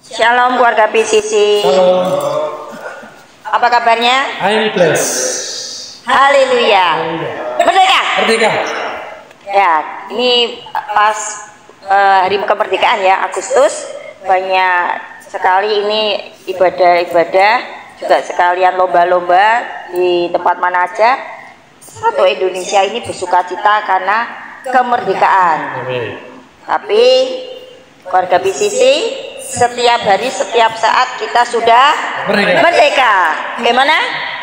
Shalom keluarga PCC. Halo. Apa kabarnya? I'm blessed. Haleluya. Merdeka. Merdeka. Ya, ini pas hari kemerdekaan ya, Agustus. Banyak sekali ini ibadah-ibadah, juga sekalian lomba-lomba di tempat mana aja. Satu Indonesia ini bersukacita karena kemerdekaan. Amin. Tapi keluarga PCC, setiap hari, setiap saat kita sudah merdeka. Bagaimana?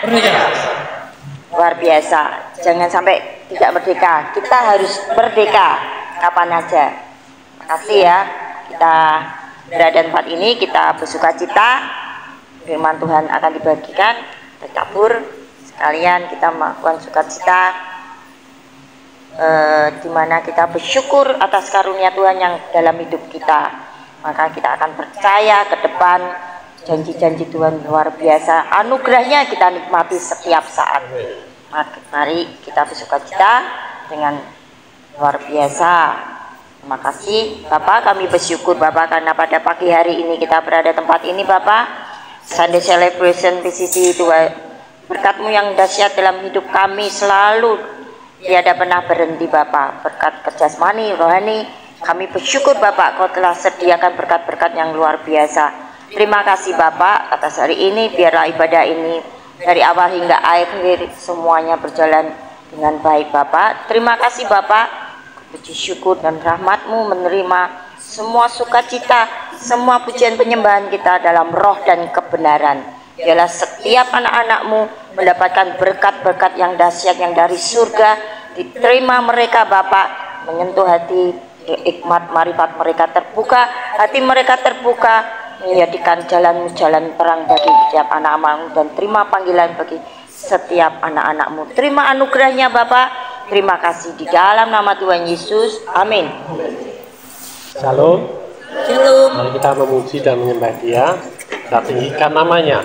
Merdeka. Luar biasa. Jangan sampai tidak merdeka. Kita harus merdeka kapan aja. Makasih ya. Kita berada di tempat ini, kita bersukacita. Firman Tuhan akan dibagikan, bertabur. Sekalian kita melakukan sukacita. Di mana kita bersyukur atas karunia Tuhan yang dalam hidup kita, maka kita akan percaya ke depan janji-janji Tuhan luar biasa, anugerahnya kita nikmati setiap saat. Mari kita bersukacita dengan luar biasa. Terima kasih Bapak, kami bersyukur Bapak karena pada pagi hari ini kita berada tempat ini Bapak. Sunday Celebration PCC Tuhan, berkat-Mu yang dahsyat dalam hidup kami selalu tiada pernah berhenti Bapak. Berkat jasmani, rohani, kami bersyukur Bapak Kau telah sediakan berkat-berkat yang luar biasa. Terima kasih Bapak atas hari ini. Biarlah ibadah ini dari awal hingga akhir semuanya berjalan dengan baik Bapak. Terima kasih Bapak. Puji syukur dan rahmat-Mu menerima semua sukacita, semua pujian penyembahan kita dalam roh dan kebenaran. Biarlah setiap anak-anak-Mu mendapatkan berkat-berkat yang dahsyat yang dari surga. Diterima mereka Bapak, menyentuh hati, hikmat marifat mereka terbuka, hati mereka terbuka, menjadikan jalan-jalan terang bagi setiap anak-anak-Mu, dan terima panggilan bagi setiap anak-anak-Mu. Terima anugerahnya Bapak. Terima kasih di dalam nama Tuhan Yesus. Amin. Shalom. Shalom. Mari kita memuji dan menyembah Dia. Kita tinggikan namanya.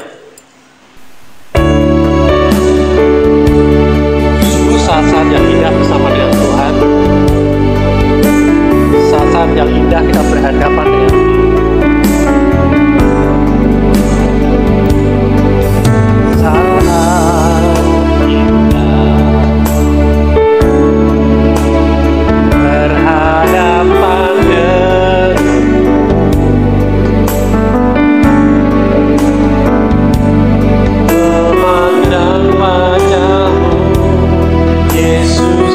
Saat-saat yang indah bersama dengan Tuhan, saat-saat yang indah kita berhadapan dengan Dia. Saat indah berhadapan dengan memandang wajah-Mu, Yesus.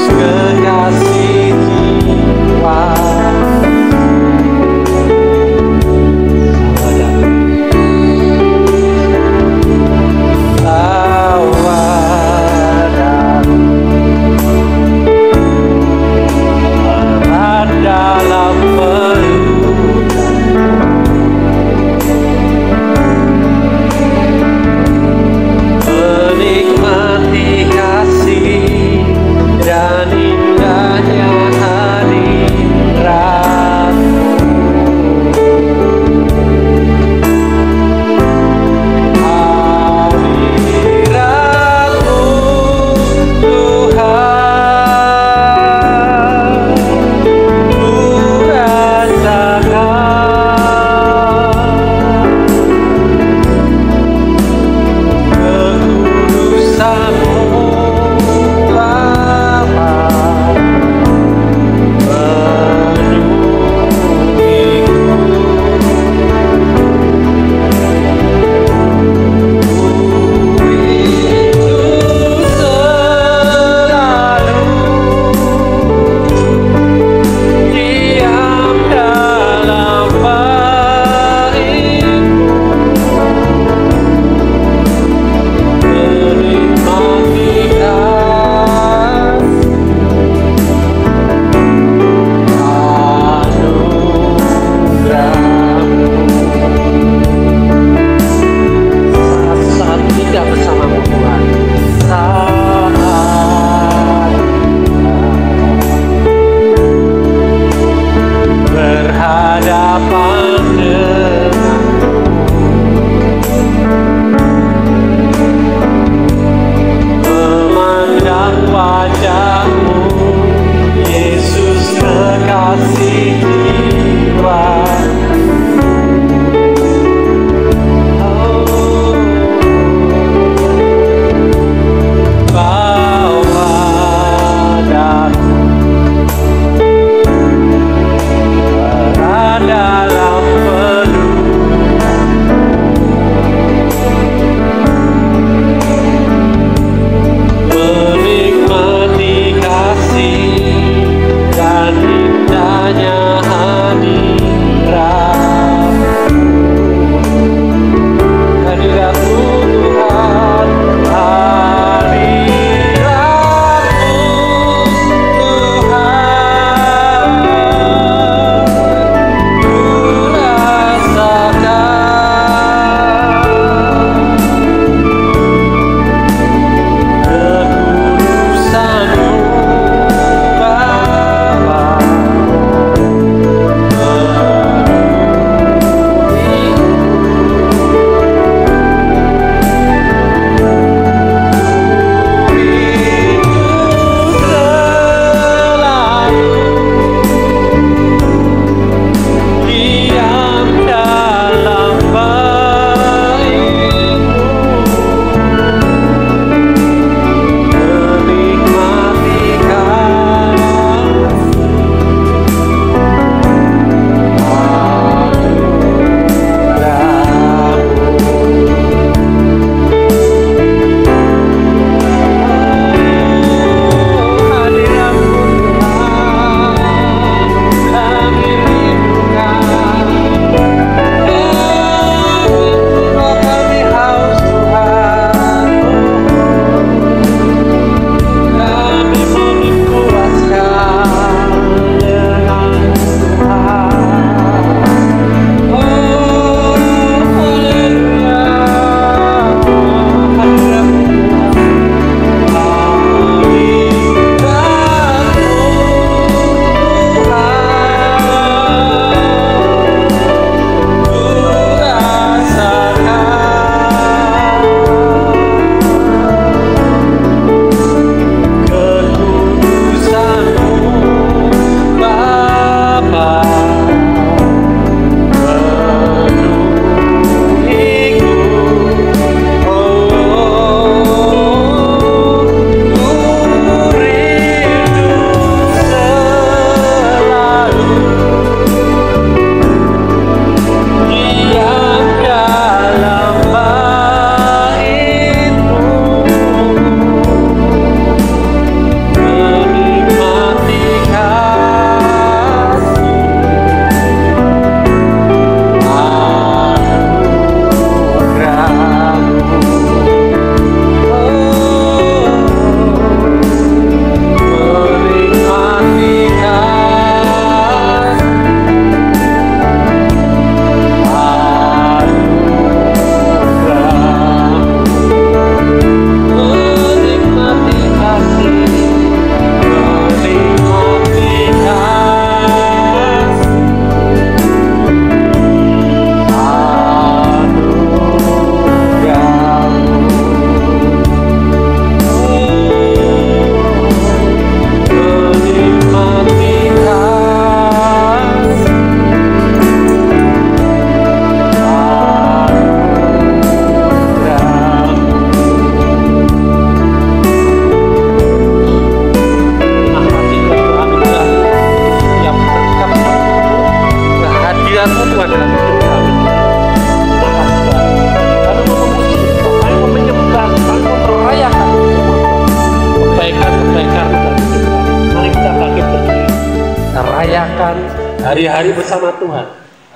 merindukan hari-hari bersama Tuhan.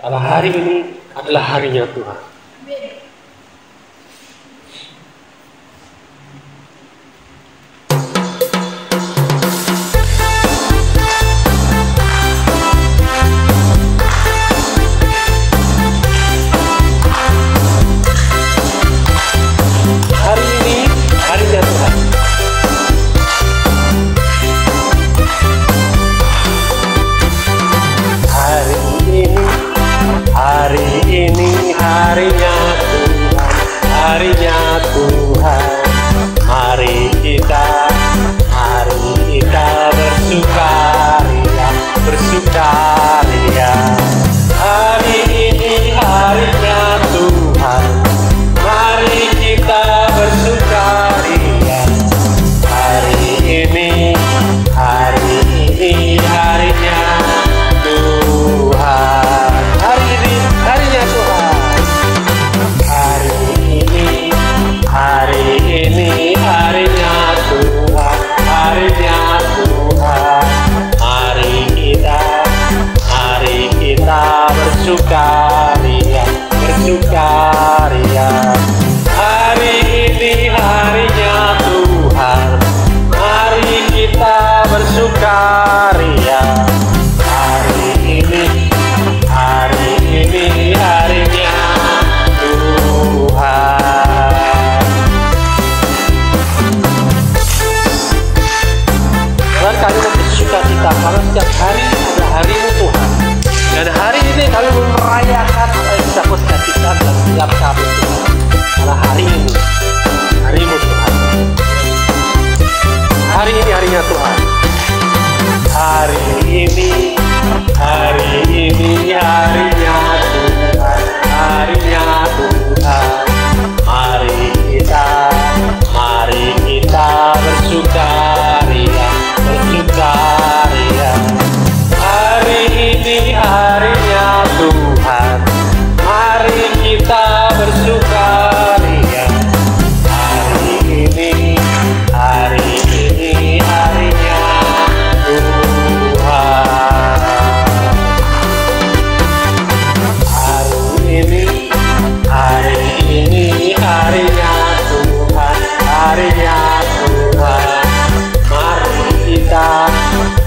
Karena hari ini adalah harinya Tuhan. Hari ini harinya Tuhan. Hari ini harinya Tuhan, harinya Tuhan. Mari kita bersukaria, bersukaria. Hari ini harinya Tuhan, mari kita bersukaria. Hari ini harinya Tuhan. Hari ini harinya Tuhan. Hari ini harinya Tuhan. Harinya Tuhan. Mari kita bersukaria, bersukaria. Hari ini harinya Tuhan. Mari kita bersukaria. Hari ini harinya Tuhan. Dan kami bersuka cita karena setiap hari adalah harimu Tuhan. Dan hari ini kami merayakan kita bersuka cita dalam setiap kami Tuhan. Karena hari ini harimu Tuhan. Hari ini harinya Tuhan. Hari ini harinya Tuhan, harinya Tuhan. Mari kita bersukaria, bersukaria. Hari ini harinya Tuhan. Mari kita bersukaria. Hari ini harinya Tuhan. Hari ini harinya Tuhan, harinya Tuhan.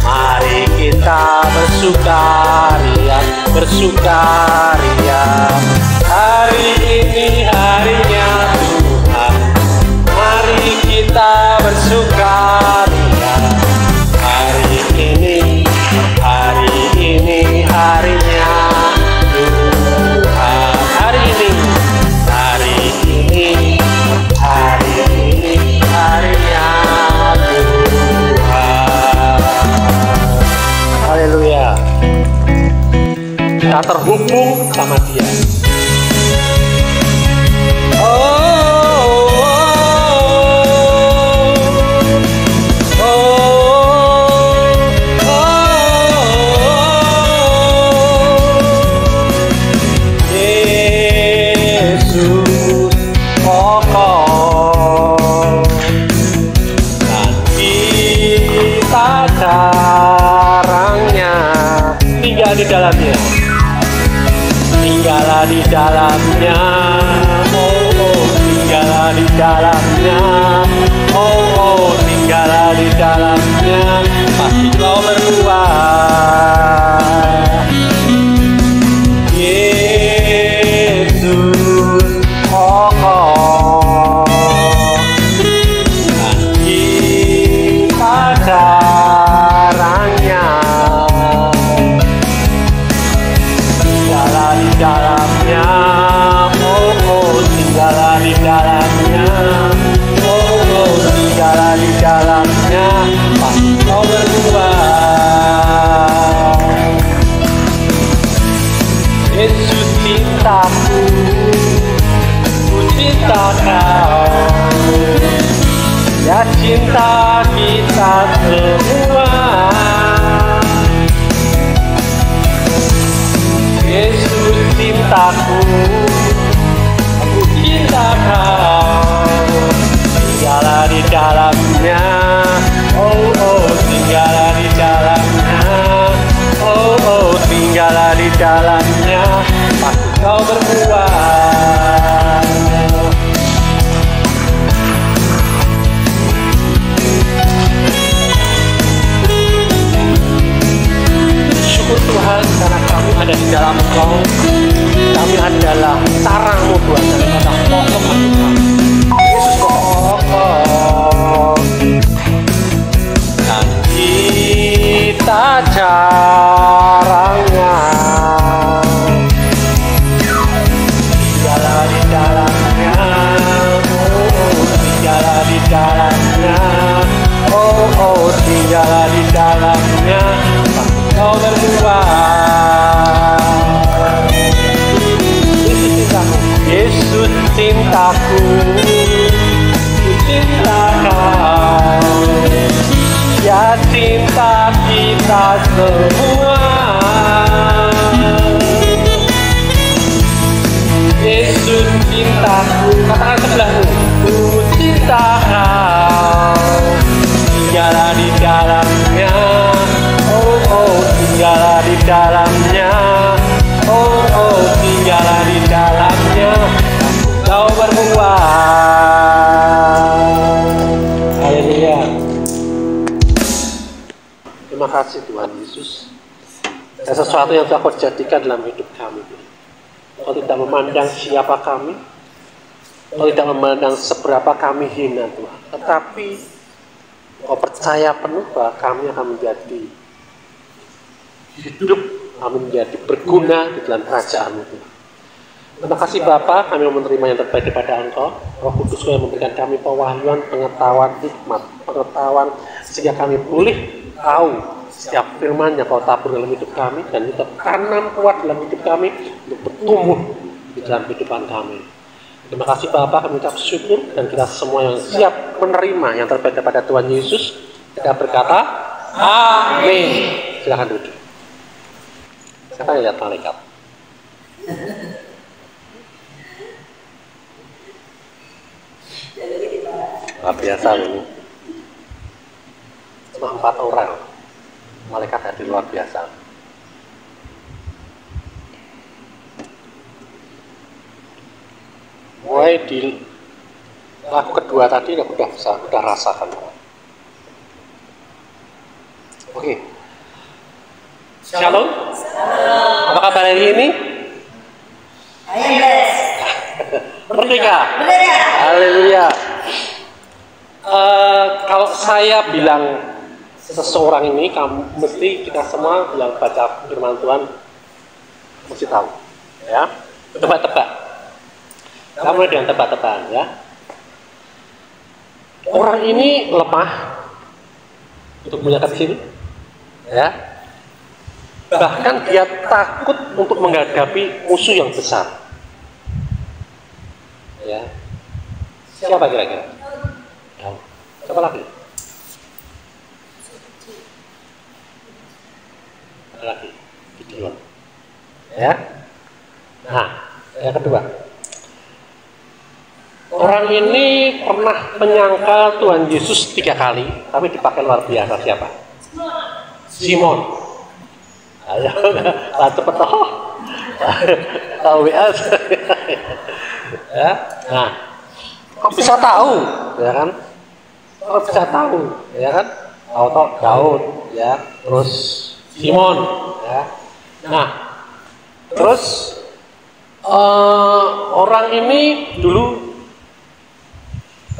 Mari kita bersukaria, bersukaria. Hari ini harinya Tuhan. Mari kita bersukaria. Hari ini harinya Tuhan. Hari ini harinya Tuhan. Haleluya. Kita terhubung sama Dia. Di dalamnya, tinggallah di dalamnya, tinggallah di dalamnya, tinggallah di dalamnya, pasti kau berbuah. Yesus, dan kita caranya. Di dalamnya, tinggallah di dalamnya, tinggallah di dalamnya, pasti kau berbuah. Engkau. Kami adalah sarangmu Tuhan, daripada pokok hati kami. Yesus pokok, dan kita caranya. Tinggallah di dalamnya, tinggallah di dalamnya, tinggallah di dalamnya, Kau berbuat. Yesus cintaku, ku cinta Kau, ya cinta kita semua. Yesus cintaku, katakan sebelahmu, ku cinta Kau, tinggallah di dalamnya, tinggallah di dalamnya, tinggallah di dalamnya, Kau berbuat. Haleluya. Terima kasih Tuhan Yesus. Dan sesuatu yang telah Kau jadikan dalam hidup kami. Kau tidak memandang siapa kami, Kau tidak memandang seberapa kami hina Tuhan, tetapi Kau percaya penuh bahwa kami akan menjadi hidup, kami menjadi berguna di dalam kerajaan-Mu Tuhan. Terima kasih Bapa, kami menerima yang terbaik daripada Engkau. Roh Kudus yang memberikan kami pewahyuan, pengetahuan, hikmat, pengetahuan, sehingga kami boleh tahu setiap firman yang Kau tabur dalam hidup kami, dan itu tanam kuat dalam hidup kami untuk bertumbuh di dalam kehidupan kami. Terima kasih Bapa, kami ucap syukur, dan kita semua yang siap menerima yang terbaik daripada Tuhan Yesus, kita berkata, Amin. Silakan duduk. Siapa yang lihat malaikat? Luar biasa ini. Cuma 4 orang. Malaikat hadir luar biasa. Mulai di lagu kedua tadi udah rasakan. Oke. Shalom. Apa kabar hari ini? Merdeka. Haleluya. Kalau saya bilang seseorang ini, mesti kita semua bilang baca firman Tuhan, mesti tahu, ya. Tebak-tebak. Kamu dengan tebak-tebakan, ya. Orang ini lemah untuk menyakat sini, ya. Bahkan dia takut untuk menghadapi musuh yang besar. Ya. Siapa kira-kira? Siapa lagi? Ada lagi? Gideon. Ya. Nah, yang kedua. Orang ini pernah menyangkal Tuhan Yesus 3 kali, tapi dipakai luar biasa. Siapa? Simon. Ayo, cepet toh. Tahu ya? Nah, kok bisa tahu, ya kan? Kok bisa tahu, ya kan? Tahu Daud, ya. Terus Simon, ya. Nah, terus orang ini dulu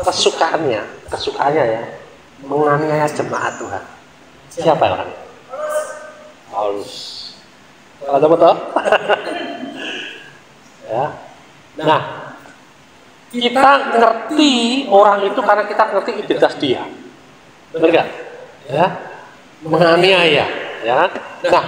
kesukaannya ya, menganiaya jemaat Tuhan. Siapa orang? Paulus. Kalau betul? Ya. Nah, kita ngerti orang itu karena kita ngerti identitas dia. Benar nggak? Ya. Menganiaya, ya. Nah,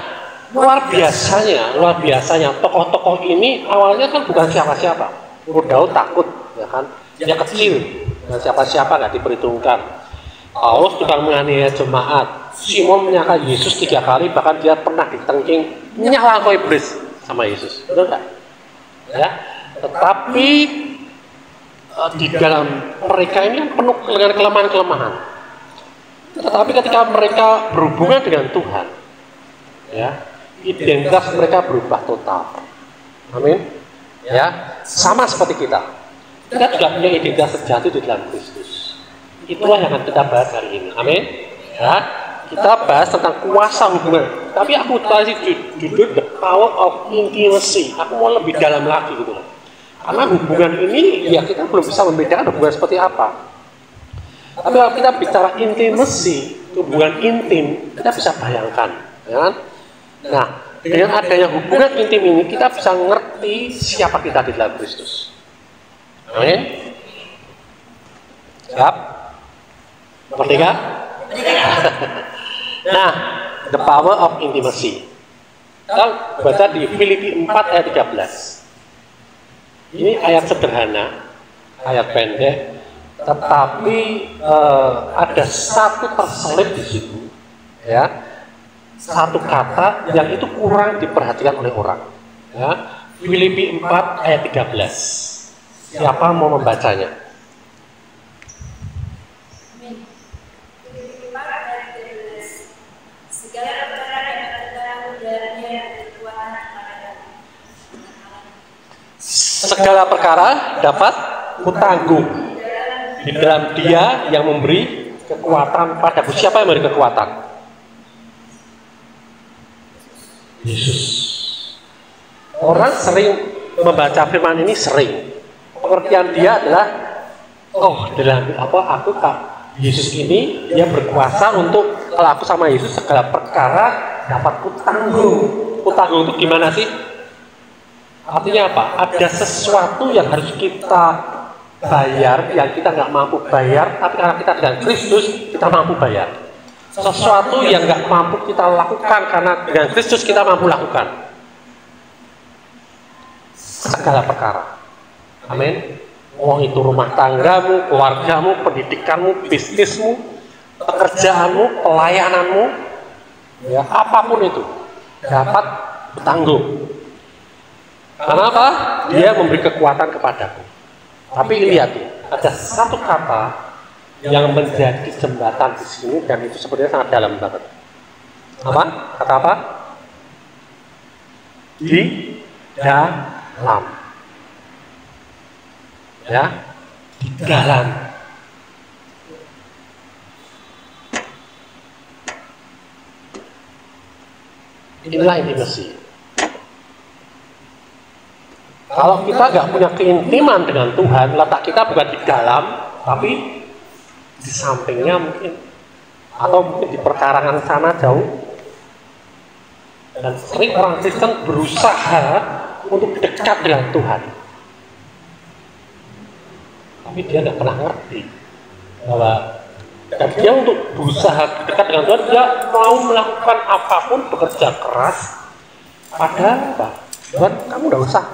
luar biasanya tokoh-tokoh ini awalnya kan bukan siapa-siapa. Daud takut, ya kan? Dia kecil, dan siapa-siapa nggak diperhitungkan. Paulus tukang menganiaya jemaat. Simon menyangka Yesus 3 kali, bahkan dia pernah ditengking nyala iblis sama Yesus. Betul nggak? Ya. Tetapi di dalam mereka ini penuh dengan kelemahan-kelemahan. Tetapi ketika mereka berhubungan dengan Tuhan, ya, identitas mereka berubah total. Amin. Ya, sama seperti kita. Kita juga punya identitas sejati di dalam Kristus. Itulah yang akan kita bahas hari ini. Amin. Ya, kita bahas tentang kuasa hubungan. Tapi aku kasih judul The Power of Intimacy. Aku mau lebih dalam lagi gitu loh. Karena hubungan ini ya kita belum bisa membedakan hubungan seperti apa. Tapi kalau kita bicara intimacy, hubungan intim, kita bisa bayangkan, ya kan? Nah, dengan adanya hubungan intim ini kita bisa ngerti siapa kita di dalam Kristus. Amin. Siap? Merdeka? Nah, the power of intimacy. Kita baca di Filipi 4 ayat 13. Ini ayat sederhana, ayat pendek, tetapi ada satu terselip di situ, ya, satu kata yang itu kurang diperhatikan oleh orang. Ya. Filipi 4 ayat 13. Siapa mau membacanya? Segala perkara dapat kutanggung di dalam Dia yang memberi kekuatan padaku. Siapa yang memberi kekuatan? Yesus. Orang sering membaca firman ini sering. Pengertian dia adalah, oh dalam aku Yesus ini dia berkuasa untuk, kalau aku sama Yesus segala perkara dapat kutanggung. Kutanggung itu gimana sih? Artinya apa? Ada sesuatu yang harus kita bayar, yang kita nggak mampu bayar, tapi karena kita dengan Kristus, kita mampu bayar. Sesuatu yang nggak mampu kita lakukan, karena dengan Kristus kita mampu lakukan. Segala perkara. Amin. Mau itu rumah tanggamu, keluargamu, pendidikanmu, bisnismu, pekerjaanmu, pelayananmu, ya apapun itu dapat bertanggung. Kenapa? Dia memberi kekuatan kepadaku. Tapi lihat ya, ada satu kata yang menjadi jembatan di sini dan itu sebenarnya sangat dalam banget. Apa? Kata apa? Di dalam. Ya, di dalam. Inilah intimasi. Kalau kita nggak punya keintiman dengan Tuhan, letak kita bukan di dalam, tapi di sampingnya mungkin, atau mungkin di perkarangan sana jauh. Dan sering orang Kristen berusaha untuk dekat dengan Tuhan, tapi dia nggak pernah ngerti bahwa dan dia untuk berusaha dekat dengan Tuhan, dia mau melakukan apapun, bekerja keras. Padahal apa? Tuhan, kamu nggak usah.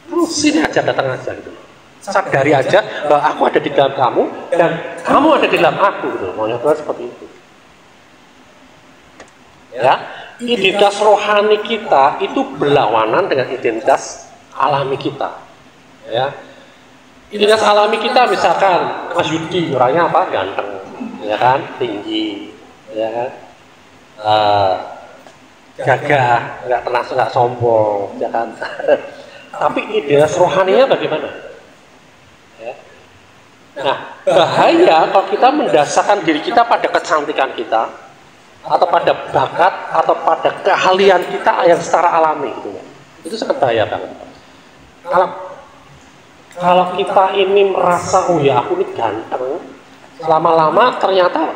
Kamu sini aja, datang aja gitu. Sadari aja bahwa aku ada di dalam kamu dan kamu ada di dalam aku gitu. Maunya Tuhan seperti itu. Ya, identitas rohani kita itu berlawanan dengan identitas alami kita. Ya, identitas alami kita misalkan Mas Yudi orangnya apa? Ganteng, ya kan? Tinggi, ya kan? Gagah, nggak sombong, ya kan? Tapi identitas rohaninya bagaimana? Ya. Nah, bahaya kalau kita mendasarkan diri kita pada kecantikan kita, atau pada bakat, atau pada keahlian kita yang secara alami, gitu ya. Itu sangat bahaya banget. Kalau kita ini merasa, oh ya aku ini ganteng, lama-lama ternyata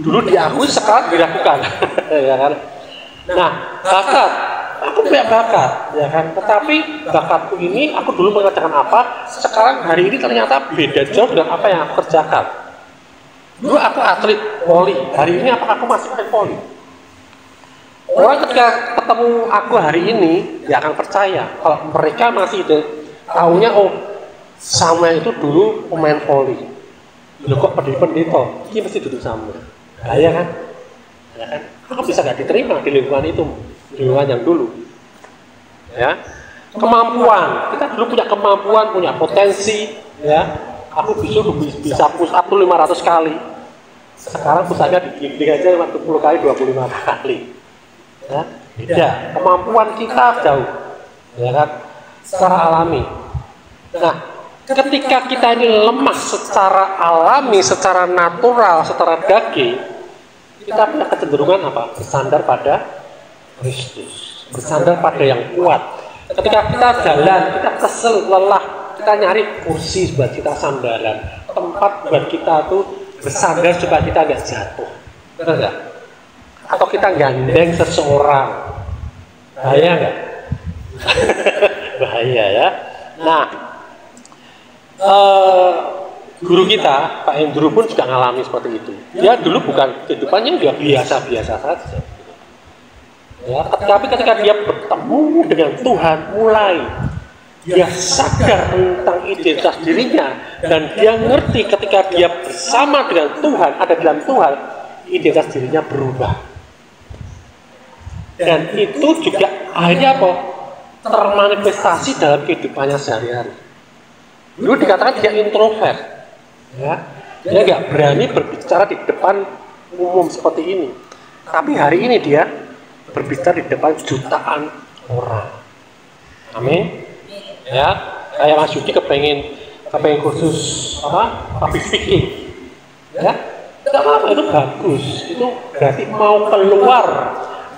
dulu diakui, sekarang dilakukan, ya kan? Nah, bakat. Aku punya bakat, ya kan? Tetapi bakatku ini, aku dulu mengerjakan apa, sekarang hari ini ternyata beda jauh dengan apa yang aku kerjakan. Dulu aku atlet voli, hari ini apakah aku masih atlet voli? Orang ketika ketemu aku hari ini, dia akan percaya kalau mereka masih tahunya, oh Samuel itu dulu pemain voli. Loh kok pendeta, ini mesti duduk Samuel. Bahaya kan? Ya kan? Aku bisa nggak diterima di lingkungan itu. Lingkungan yang dulu, ya, kemampuan kita dulu punya kemampuan, punya potensi, ya, aku bisa push up 500 kali, sekarang push upnya digigit aja 40 kali, 25 kali, ya, beda, kemampuan kita jauh, ya kan, secara alami. Nah, ketika kita ini lemah secara alami, secara natural, secara daging, kita punya kecenderungan apa? Bersandar pada Kristus, bersandar pada yang kuat. Ketika kita jalan, kita kesel, lelah, kita nyari kursi buat kita sandaran, tempat buat kita tuh bersandar supaya kita nggak jatuh, benar nggak? Atau kita gandeng seseorang, bahaya nggak? Bahaya ya. Nah, guru kita, Pak Hendro pun juga ngalami seperti itu. Dia dulu bukan kehidupannya juga biasa-biasa saja. Ya, tapi ketika dia bertemu dengan Tuhan, mulai dia sadar tentang identitas dirinya dan dia ngerti ketika dia bersama dengan Tuhan, ada dalam Tuhan, identitas dirinya berubah. Dan itu juga akhirnya apa? Termanifestasi dalam kehidupannya sehari-hari. Dulu dikatakan dia introvert, ya, dia nggak berani berbicara di depan umum seperti ini. Tapi hari ini dia berbicara di depan jutaan orang. Amin. Ya, kayak Mas Yudi kepengen khusus apa? Public speaking. Ya, tidak apa-apa, itu bagus. Itu berarti mau keluar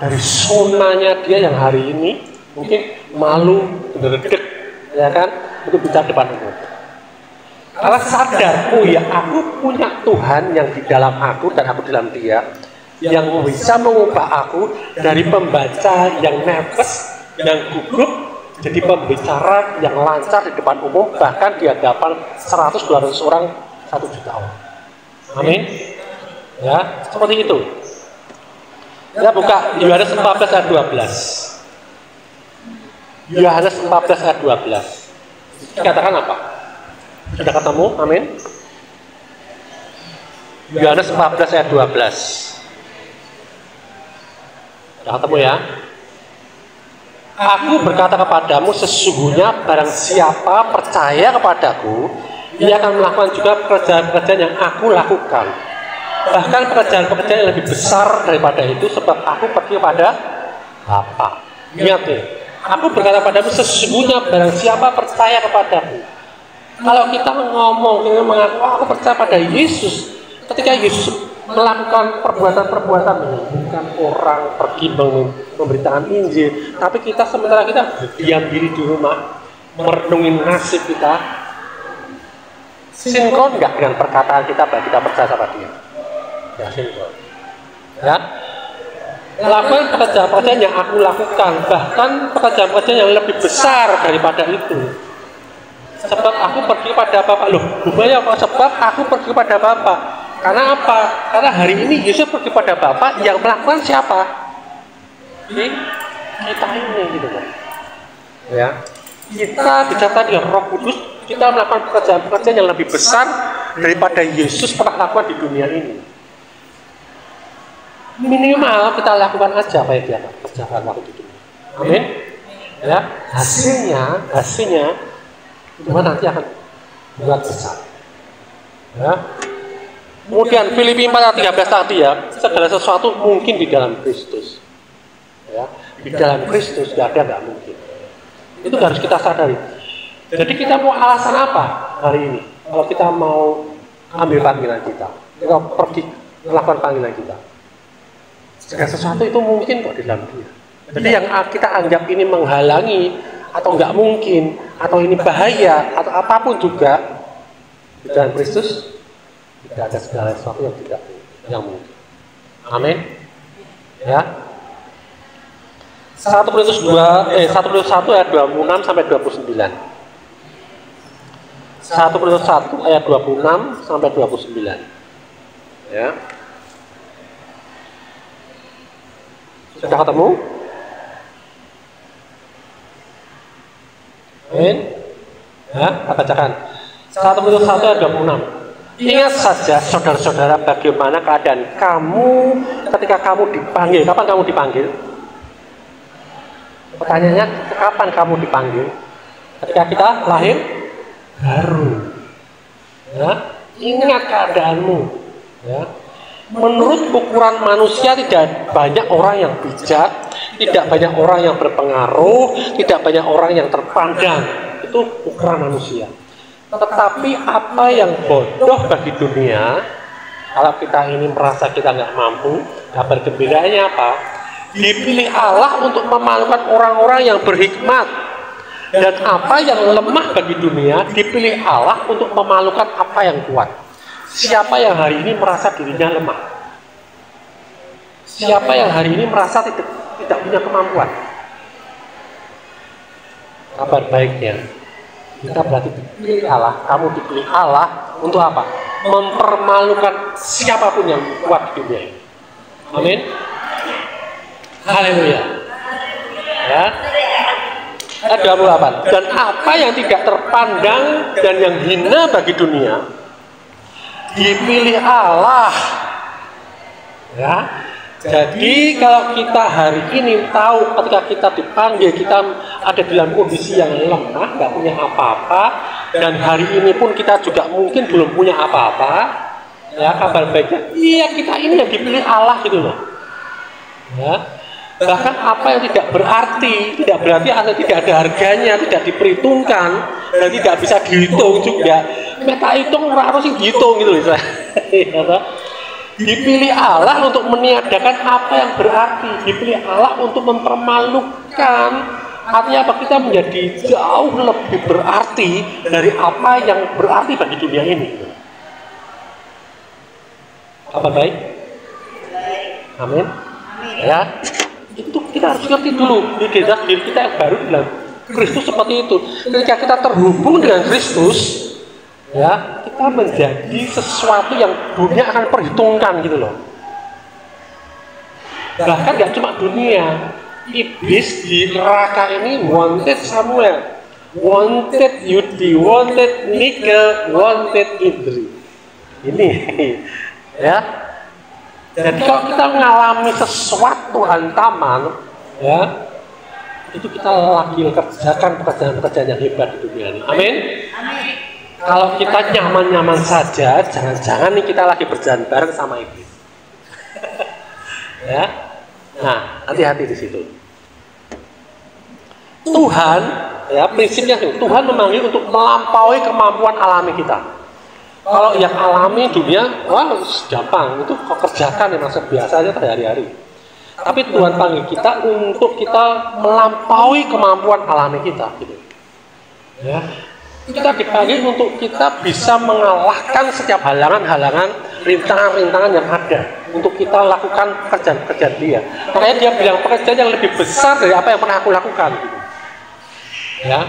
dari zonanya dia yang hari ini mungkin malu, ngedek, ya kan, untuk bicara depan umum. Karena sadar, oh ya, aku punya Tuhan yang di dalam aku dan aku di dalam dia, yang bisa mengubah aku dari pembaca yang nervous, yang gugup, jadi pembicara yang lancar di depan umum, bahkan di hadapan 100-200 orang, 1 juta orang. Amin. Ya, seperti itu. Ya, buka Yohanes 14 ayat 12. Yohanes 14 ayat 12. Dikatakan apa? Sudah ketemu? Amin. Yohanes 14 ayat 12. Sudah ketemu ya? Aku berkata kepadamu, sesungguhnya barang siapa percaya kepadaku, ia akan melakukan juga pekerjaan-pekerjaan yang aku lakukan. Bahkan pekerjaan-pekerjaan yang lebih besar daripada itu, sebab aku pergi kepada Bapa. Ingat nih, aku berkata kepadamu, sesungguhnya barang siapa percaya kepadaku. Kalau kita ngomong, kita mengaku, aku percaya pada Yesus, ketika Yesus melakukan perbuatan-perbuatan, menyembuhkan orang, pergi memberitakan Injil, tapi kita sementara kita berdiam diri di rumah, merenungin nasib kita, sinkron nggak dengan perkataan kita bahwa kita percaya sama dia? Ya, sinkron. Ya, lakukan pekerjaan-pekerjaan yang aku lakukan, bahkan pekerjaan-pekerjaan yang lebih besar daripada itu. Sebab aku pergi pada Bapa. Loh, buktinya apa? Sebab aku pergi pada Bapa. Karena apa? Karena hari ini Yesus pergi pada Bapa, yang melakukan siapa? Kita ini, gitu kan? Ya, kita dicatat dengan Roh Kudus, kita melakukan pekerjaan-pekerjaan yang lebih besar daripada Yesus pernah lakukan di dunia ini. Minimal kita lakukan aja apa yang dia kerjakan waktu di dunia. Amin. Ya, hasilnya Tuhan nanti akan buat besar. Ya. Kemudian Filipi 4 ayat 13 tadi ya, segala sesuatu mungkin di dalam Kristus. Ya, di dalam Kristus nggak mungkin. Itu harus kita sadari. Jadi kita mau alasan apa hari ini? Kalau kita mau ambil panggilan kita pergi melakukan panggilan kita. Segala sesuatu itu mungkin kok di dalam Dia. Jadi yang kita anggap ini menghalangi atau nggak mungkin, atau ini bahaya, atau apapun juga, di dalam Kristus tidak ada segala sesuatu yang mungkin. Amin. Ya. 1 Korintus 1 ayat 26 sampai 29. 1 Korintus 1 ayat 26 sampai 29. Ya. Sudah ketemu? Amin. Ya, bacakan. 1 Korintus 1 ayat 26. Ingat saja saudara-saudara bagaimana keadaan kamu ketika kamu dipanggil. Kapan kamu dipanggil? Pertanyaannya, kapan kamu dipanggil? Ketika kita lahir baru. Ya, ingat keadaanmu. Ya. Menurut ukuran manusia tidak banyak orang yang bijak, tidak banyak orang yang berpengaruh, tidak banyak orang yang terpandang. Itu ukuran manusia. Tetapi apa yang bodoh bagi dunia, kalau kita ini merasa kita nggak mampu, Kabar gembiranya apa? Dipilih Allah untuk memalukan orang-orang yang berhikmat. Dan apa yang lemah bagi dunia dipilih Allah untuk memalukan apa yang kuat. Siapa yang hari ini merasa dirinya lemah? Siapa yang hari ini merasa tidak punya kemampuan? Kabar baiknya, kita berarti dipilih Allah. Kamu dipilih Allah untuk apa? Mempermalukan siapapun yang kuat di dunia ini. Amin. Haleluya. Ya. Ayat 28. Dan apa yang tidak terpandang dan yang hina bagi dunia dipilih Allah. Ya. Jadi kalau kita hari ini tahu ketika kita dipanggil, kita ada dalam kondisi yang lemah, nggak punya apa-apa, dan hari ini pun kita juga mungkin belum punya apa-apa, ya, kabar baiknya, iya kita ini yang dipilih Allah gitu loh. Ya. Bahkan apa yang tidak berarti atau tidak ada harganya, tidak diperhitungkan dan tidak bisa dihitung juga. Kita hitung harus dihitung gitu loh. Dipilih Allah untuk meniadakan apa yang berarti. Dipilih Allah untuk mempermalukan. Artinya apa? Kita menjadi jauh lebih berarti dari apa yang berarti bagi dunia ini. Apa baik? Amin. Ya. Itu kita harus ngerti dulu. Diri kita yang baru dalam Kristus seperti itu. Ketika kita terhubung dengan Kristus, ya, kita menjadi sesuatu yang dunia akan perhitungkan gitu loh. Bahkan gak cuma dunia, iblis di neraka ini wanted Samuel, wanted Yudi, wanted Nika, wanted Idri. Ini, ya. Jadi kalau kita mengalami sesuatu hantaman, ya, itu kita lagi kerjakan pekerjaan-pekerjaan yang hebat di dunia ini. Amin. Amin. Kalau kita nyaman-nyaman saja, jangan-jangan nih kita lagi berjalan bareng sama iblis. Ya, nah hati-hati di situ. Tuhan, ya prinsipnya Tuhan memanggil untuk melampaui kemampuan alami kita. Kalau yang alami dunia, wah gampang, itu kok kerjakan yang masa biasa aja sehari-hari. Tapi Tuhan panggil kita untuk kita melampaui kemampuan alami kita, gitu. Ya. Kita dipanggil untuk kita bisa mengalahkan setiap halangan-halangan, rintangan-rintangan yang ada untuk kita lakukan pekerjaan-pekerjaan dia. Makanya dia bilang pekerjaan yang lebih besar dari apa yang pernah aku lakukan. Gitu. Ya,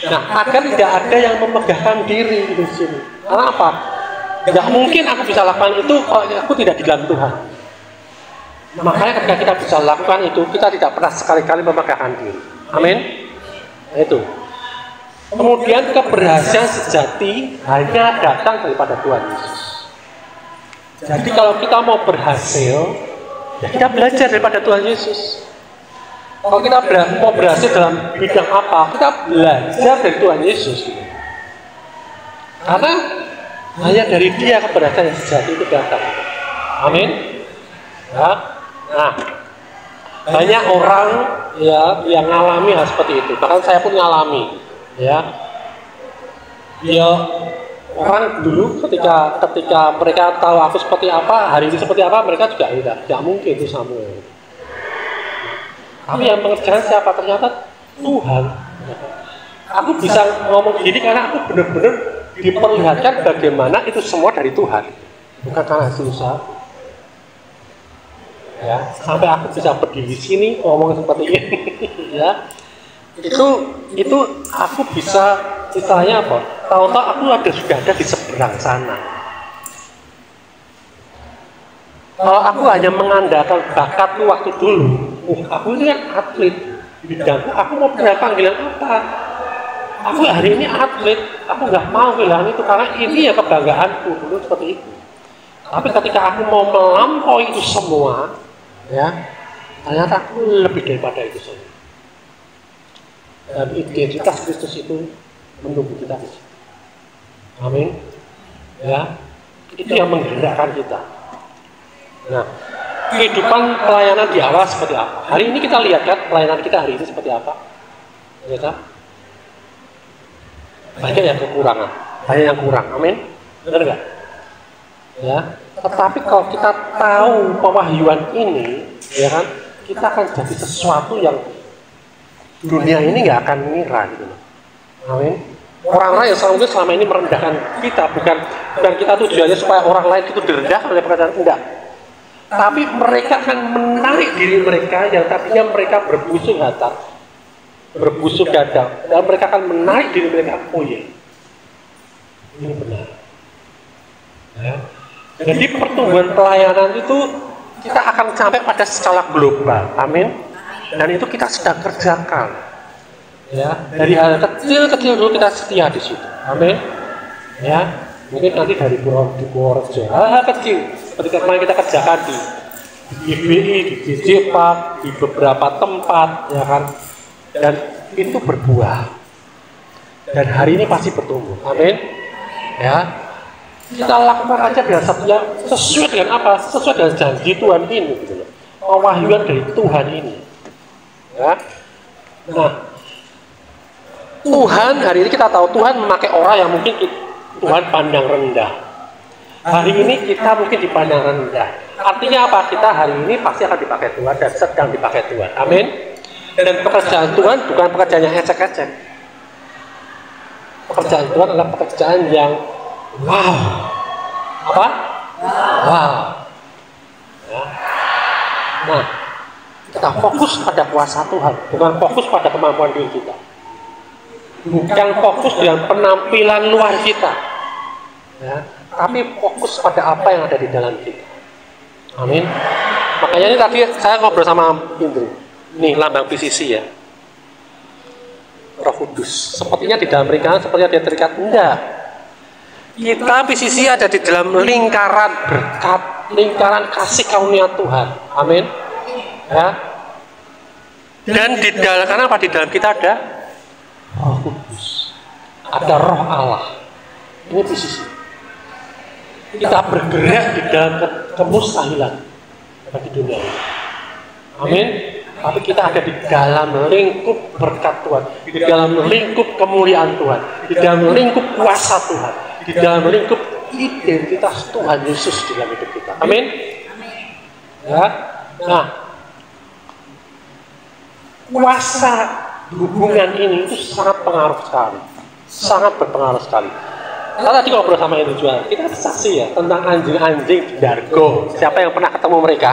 nah agar tidak ada yang memegahkan diri di sini. Karena apa? Tidak mungkin aku bisa lakukan itu kalau aku tidak di dalam Tuhan. Makanya ketika kita bisa lakukan itu, kita tidak pernah sekali-kali memegahkan diri. Amin. Itu. Kemudian keberhasilan sejati hanya datang daripada Tuhan Yesus. Jadi kalau kita mau berhasil, ya kita belajar daripada Tuhan Yesus. Kalau kita mau berhasil dalam bidang apa, kita belajar dari Tuhan Yesus. Karena hanya dari Dia keberhasilan yang sejati itu datang. Amin. Ya. Nah, banyak orang ya yang mengalami hal seperti itu. Bahkan saya pun mengalami. Ya, orang dulu ketika mereka tahu aku seperti apa, hari ini seperti apa, mereka juga tidak mungkin itu Samuel. Tapi yang mengerjakan siapa? Ternyata Tuhan. Aku bisa ngomong gini karena aku benar-benar diperlihatkan bagaimana itu semua dari Tuhan, bukan karena hasil usaha. Ya, sampai aku bisa berdiri di sini ngomong seperti ini. Ya. Itu aku bisa istilahnya apa? Tahu-tahu aku sudah ada di seberang sana. Kalau aku hanya mengandalkan bakatku waktu dulu, aku ini kan atlet bidangku, aku mau punya panggilan apa? Aku hari ini atlet, aku nggak mau kehilangan itu karena ini ya kebanggaanku dulu seperti itu. Tapi ketika aku mau melampaui itu semua, ya ternyata aku lebih daripada itu semua. Dan identitas Kristus itu menunggu kita di situ. Amin. Ya, itu yang menggerakkan kita. Nah, kehidupan pelayanan di awal seperti apa? Hari ini kita lihat kan pelayanan kita hari ini seperti apa? Ya kan? Banyak yang kekurangan, banyak yang kurang. Amin. Benar nggak? Ya. Tetapi kalau kita tahu pewahyuan ini, ya kan, kita akan jadi sesuatu yang dunia ini nggak akan mengira gitu. Amin. Orang-orang yang selama ini merendahkan kita, bukan kita tujuannya supaya orang lain itu direndahkan oleh perkataan, enggak. Tapi mereka akan menarik diri mereka yang tadinya mereka berbusuk hati, berbusuk dada, dan mereka akan menarik diri mereka. Oh iya, ini benar. Ya. Jadi pertumbuhan pelayanan itu kita akan sampai pada skala global. Amin. Dan itu kita sedang kerjakan. Ya, dari hal kecil-kecil dulu kita setia di situ. Amin. Ya, mungkin nanti dari Purworejo hal kecil seperti kemarin kita kerjakan di GBI, di GJ Park, di beberapa tempat, ya kan. Dan itu berbuah. Dan hari ini pasti bertumbuh. Amin. Ya. Kita lakukan aja dengan setia, sesuai dengan apa? Sesuai dengan janji Tuhan ini, gitu loh. Pewahyuan dari Tuhan ini. Ya. Nah, Tuhan hari ini kita tahu Tuhan memakai orang yang mungkin Tuhan pandang rendah. Hari ini kita mungkin dipandang rendah. Artinya apa? Kita hari ini pasti akan dipakai Tuhan dan sedang dipakai Tuhan. Amin. Dan pekerjaan Tuhan bukan pekerjaan yang ecek-ecek. Pekerjaan Tuhan adalah pekerjaan yang wow. Apa? Wow. Ya. Nah, kita fokus pada kuasa Tuhan, bukan fokus pada kemampuan diri kita. Bukan fokus dengan penampilan luar kita. Ya, tapi fokus pada apa yang ada di dalam kita. Amin. Makanya ini tadi saya ngobrol sama Indri. Ini lambang PCC ya. Roh Kudus. Sepertinya di dalam lingkaran sepertinya dia terikat. Enggak. Kita PCC ada di dalam lingkaran berkat, lingkaran kasih karunia Tuhan. Amin. Ya. Dan di dalam, karena apa? Di dalam kita ada Roh Kudus, ada Roh Allah. Ini PCC. Kita bergerak di dalam kemustahilan bagi dunia ini. Amin. Tapi kita ada di dalam lingkup berkat Tuhan, di dalam lingkup kemuliaan Tuhan, di dalam lingkup kuasa Tuhan, di dalam lingkup identitas Tuhan Yesus di dalam hidup kita. Amin. Ya. Nah, kuasa hubungan ini itu sangat pengaruh sekali, sangat berpengaruh sekali. Kalau tadi ngobrol sama itu juga, kita saksi ya tentang anjing-anjing di Dargo. Siapa yang pernah ketemu mereka?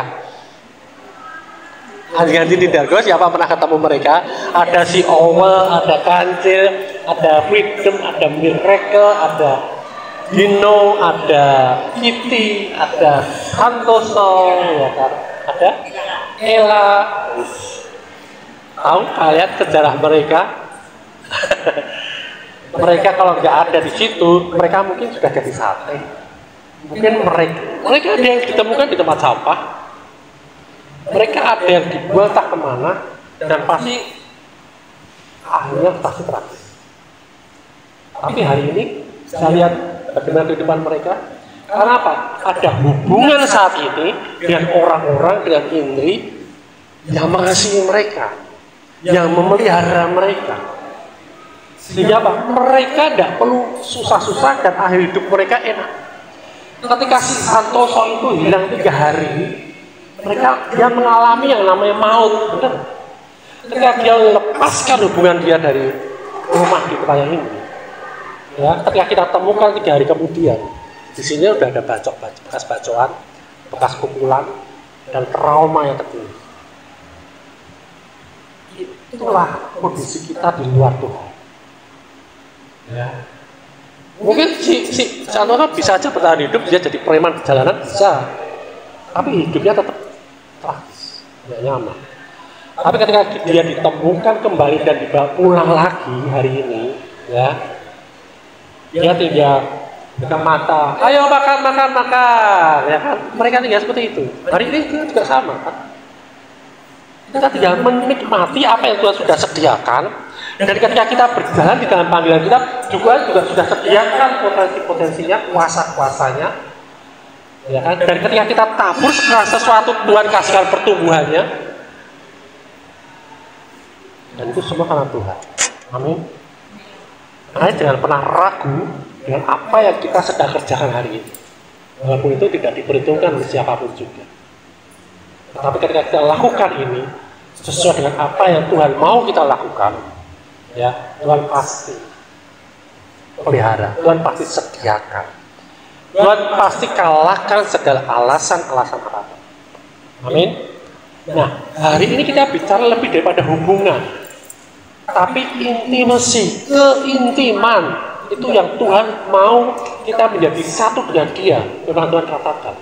Anjing-anjing di Dargo, siapa pernah ketemu mereka? Ada si Owel, ada Kancil, ada Freedom, ada Miracle, ada Dino, ada Kitty, ada Santoso, ya kan? Ada Ella. Tahu kalian sejarah mereka? Mereka kalau nggak ada di situ, mereka mungkin sudah jadi sate. Mungkin mereka ada yang ditemukan di tempat sampah. Mereka ada yang dibuang tak kemana, dan pasti akhirnya pasti tragis. Tapi hari ini saya lihat bagaimana kehidupan mereka. Karena apa? Ada hubungan saat ini dengan orang-orang, dengan Indri yang mengasihi mereka, yang memelihara mereka. Sehingga apa? Mereka tidak perlu susah-susah dan akhir hidup mereka enak. Ketika si Santoso itu hilang 3 hari, dia mengalami yang namanya maut, benar. Ketika dia melepaskan hubungan dia dari rumah di kota ini, ya, ketika kita temukan 3 hari kemudian, di sini udah ada bekas bacokan, bekas pukulan, dan trauma yang terjadi. Itulah kondisi kita di luar Tuhan. Ya. Mungkin si Santoso bisa aja bertahan hidup, dia jadi preman di jalanan bisa, tapi hidupnya tetap tragis, tidak nyaman. Tapi ketika dia ditemukan kembali dan dibawa pulang lagi hari ini, ya, dia tinggal buka mata, ayo makan, ya kan? Mereka tinggal seperti itu. Hari ini kita juga sama, kan? Kita tinggal menikmati apa yang Tuhan sudah sediakan. Dan ketika kita berjalan di dalam panggilan kita juga sudah sediakan potensi-potensinya, kuasa-kuasanya, ya kan? Dan ketika kita tabur segala sesuatu, Tuhan kasihkan pertumbuhannya, dan itu semua karena Tuhan. Amin. Makanya jangan pernah ragu dengan apa yang kita sedang kerjakan hari ini. Walaupun itu tidak diperhitungkan oleh siapapun juga. Tetapi ketika kita lakukan ini sesuai dengan apa yang Tuhan mau kita lakukan, ya Tuhan pasti pelihara, Tuhan pasti sediakan, Tuhan pasti kalahkan segala alasan-alasan apapun. Amin. Nah, hari ini kita bicara lebih daripada hubungan, tapi intimasi, keintiman. Itu yang Tuhan mau kita menjadi satu dengan Dia. Memang Tuhan katakan.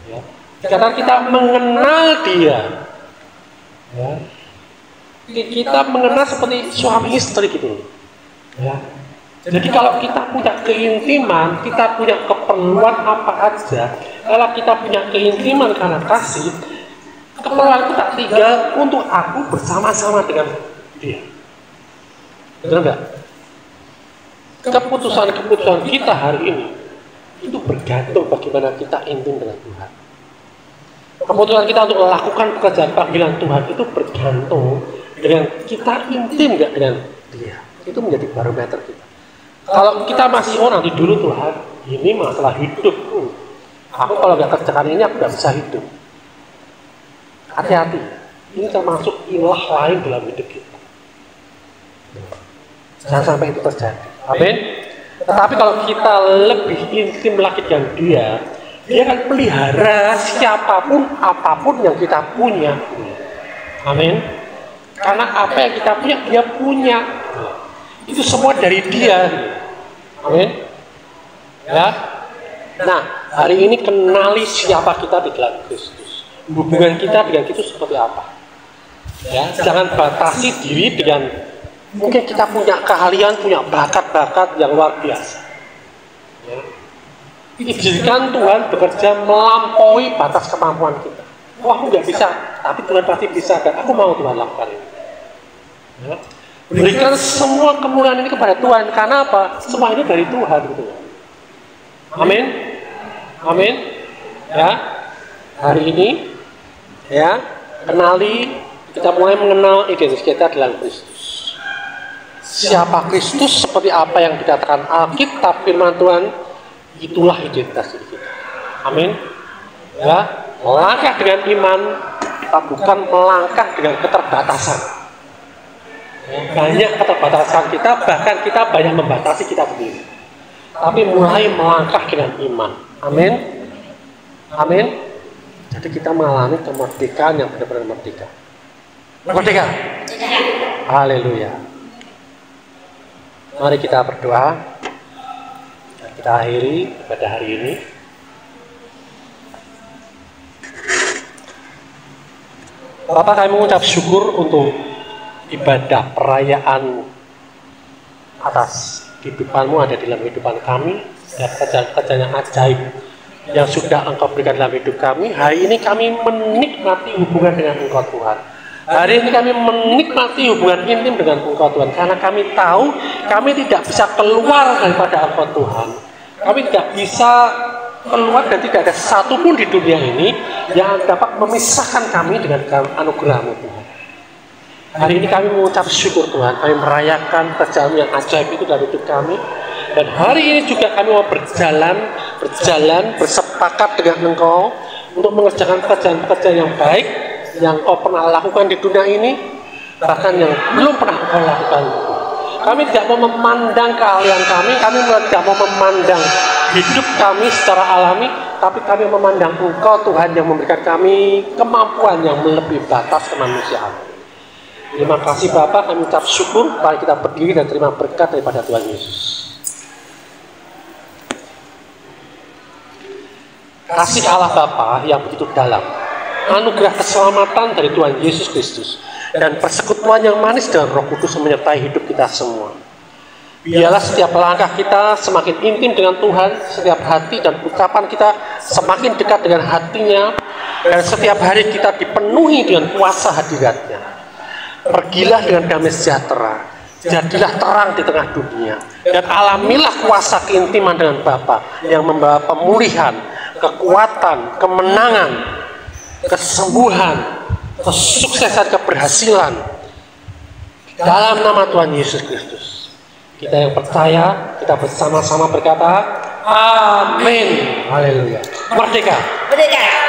Ya. Karena kita mengenal Dia. Ya. Kita mengenal seperti suami istri gitu. Ya. Jadi kalau kita punya keintiman, kita punya keperluan apa aja, kalau kita punya keintiman karena kasih, keperluan itu tak tinggal untuk aku bersama-sama dengan Dia. Benar enggak? Keputusan-keputusan kita hari ini itu bergantung bagaimana kita intim dengan Tuhan. Keputusan kita untuk melakukan pekerjaan panggilan Tuhan itu bergantung dengan kita intim nggak dengan Dia. Itu menjadi barometer kita. Kalau kita masih nanti dulu Tuhan, ini masalah hidup. Aku kalau nggak kerjakan ini aku nggak bisa hidup. Hati-hati. Ini termasuk ilah lain dalam hidup kita. Jangan sampai itu terjadi. Amin. Tetapi kalau kita lebih intim lagi dengan Dia akan pelihara siapapun, apapun yang kita punya. Amin. Karena apa yang kita punya, Dia punya. Itu semua dari Dia. Amin. Ya. Nah, hari ini kenali siapa kita di dalam Kristus. Hubungan kita dengan Kristus seperti apa. Ya, jangan batasi diri dengan mungkin kita punya keahlian, punya bakat-bakat yang luar biasa. Ya. Izinkan Tuhan bekerja melampaui batas kemampuan kita. Wah, aku nggak bisa, tapi Tuhan pasti bisa kan? Aku mau Tuhan lakukan ini. Ya. Berikan semua kemuliaan ini kepada Tuhan. Karena apa? Semua ini dari Tuhan. Gitu. Amin. Amin. Ya. Hari ini, ya, kenali, kita mulai mengenal identitas kita dalam Kristus. Siapa Kristus, seperti apa yang dikatakan Alkitab, firman Tuhan, itulah identitas kita. Amin. Ya, melangkah dengan iman, kita bukan melangkah dengan keterbatasan. Banyak keterbatasan kita, bahkan kita banyak membatasi kita sendiri. Tapi mulai melangkah dengan iman. Amin. Amin. Jadi kita mengalami kemerdekaan yang benar-benar merdeka. Merdeka. Haleluya. Mari kita berdoa. Kita akhiri pada hari ini. Bapak, kami mengucap syukur untuk ibadah perayaan atas kehidupan-Mu ada dalam kehidupan kami, dan kerjaan-kerjaan yang ajaib yang sudah Engkau berikan dalam hidup kami. Hari ini kami menikmati hubungan dengan Engkau Tuhan. Hari ini kami menikmati hubungan intim dengan Engkau Tuhan, karena kami tahu kami tidak bisa keluar daripada Engkau Tuhan. Kami tidak bisa keluar dan tidak ada satupun di dunia ini yang dapat memisahkan kami dengan anugerah-Mu Tuhan. Hari ini kami mengucap syukur Tuhan, kami merayakan kerjaan yang ajaib itu dalam hidup kami. Dan hari ini juga kami mau berjalan bersepakat dengan Engkau untuk mengerjakan pekerjaan-pekerjaan yang baik yang Kau pernah lakukan di dunia ini, bahkan yang belum pernah Kau lakukan. Kami tidak mau memandang keahlian kami tidak mau memandang hidup kami secara alami, tapi kami memandang Engkau Tuhan yang memberikan kami kemampuan yang melebihi batas kemanusiaan. Terima kasih Bapa, kami ucap syukur. Mari kita berdiri dan terima berkat daripada Tuhan Yesus. Kasih Allah Bapa yang begitu dalam, anugerah keselamatan dari Tuhan Yesus Kristus, dan persekutuan yang manis dengan Roh Kudus menyertai hidup kita semua. Biarlah setiap langkah kita semakin intim dengan Tuhan, setiap hati dan ucapan kita semakin dekat dengan hatinya, dan setiap hari kita dipenuhi dengan kuasa hadirat-Nya. Pergilah dengan damai sejahtera, jadilah terang di tengah dunia, dan alamilah kuasa keintiman dengan Bapa yang membawa pemulihan, kekuatan, kemenangan, kesembuhan, kesuksesan, keberhasilan dalam nama Tuhan Yesus Kristus. Kita yang percaya, kita bersama-sama berkata, Amin. Haleluya. Merdeka. Merdeka.